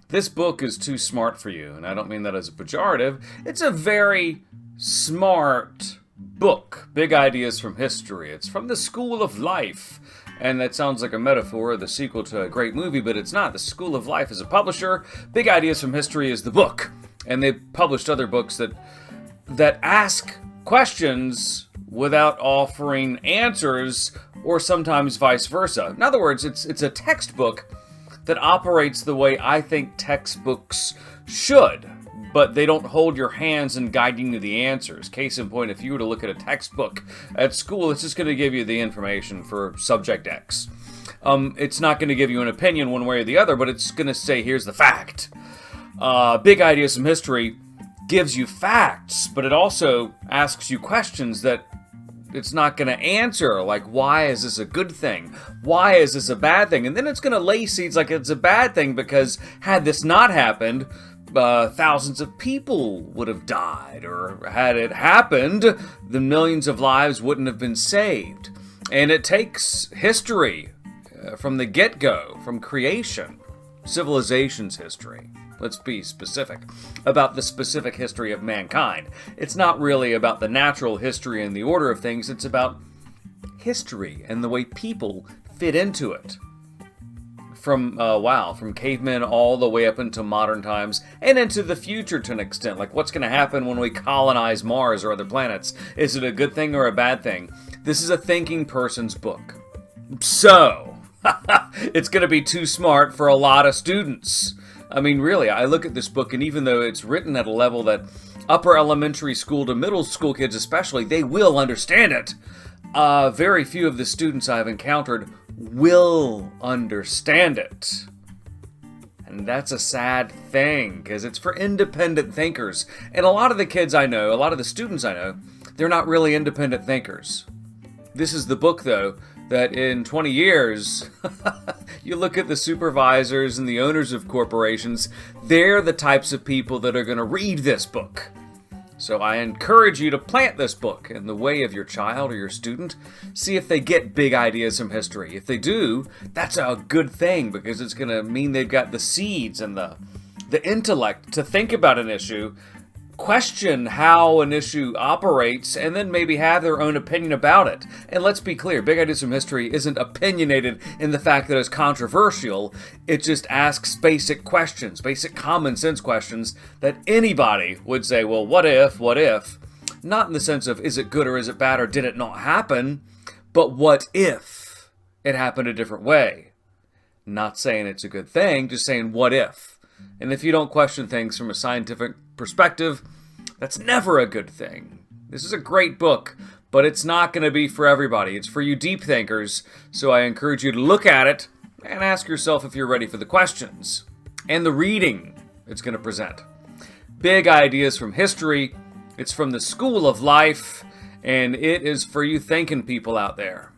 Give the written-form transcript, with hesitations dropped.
This book is too smart for you, and I don't mean that as a pejorative. It's a very smart book. Big Ideas from History. It's from the School of Life. And that sounds like a metaphor, the sequel to a great movie, but it's not. The School of Life is a publisher. Big Ideas from History is the book. And they've published other books that ask questions without offering answers, or sometimes vice versa. In other words, it's a textbook that operates the way I think textbooks should, but they don't hold your hands in guiding you the answers. Case in point, if you were to look at a textbook at school, it's just going to give you the information for subject X. It's not going to give you an opinion one way or the other, but it's going to say, here's the fact. Big Ideas from History gives you facts, but it also asks you questions that it's not going to answer, like, why is this a good thing? Why is this a bad thing? And then it's going to lay seeds like it's a bad thing because had this not happened, thousands of people would have died, or had it happened, the millions of lives wouldn't have been saved. And it takes history from the get-go, from creation, civilization's history. Let's be specific about the specific history of mankind. It's not really about the natural history and the order of things. It's about history and the way people fit into it. From cavemen all the way up into modern times and into the future to an extent. Like, what's going to happen when we colonize Mars or other planets? Is it a good thing or a bad thing? This is a thinking person's book. So, it's going to be too smart for a lot of students. I mean, really, I look at this book, and even though it's written at a level that upper elementary school to middle school kids especially, they will understand it. Very few of the students I've encountered will understand it. And that's a sad thing, because it's for independent thinkers. And a lot of the kids I know, a lot of the students I know, they're not really independent thinkers. This is the book, though, that in 20 years, you look at the supervisors and the owners of corporations, they're the types of people that are going to read this book. So I encourage you to plant this book in the way of your child or your student. See if they get big ideas from history. If they do, that's a good thing, because it's going to mean they've got the seeds and the intellect to think about an issue, question how an issue operates, and then maybe have their own opinion about it. And let's be clear, Big Ideas from History isn't opinionated in the fact that it's controversial. It just asks basic questions, basic common sense questions that anybody would say, well, what if? Not in the sense of, is it good or is it bad or did it not happen? But what if it happened a different way? Not saying it's a good thing, just saying what if. And if you don't question things from a scientific perspective, that's never a good thing. This is a great book, but it's not going to be for everybody. It's for you deep thinkers, so I encourage you to look at it and ask yourself if you're ready for the questions and the reading it's going to present. Big Ideas from History. It's from the School of Life, and it is for you thinking people out there.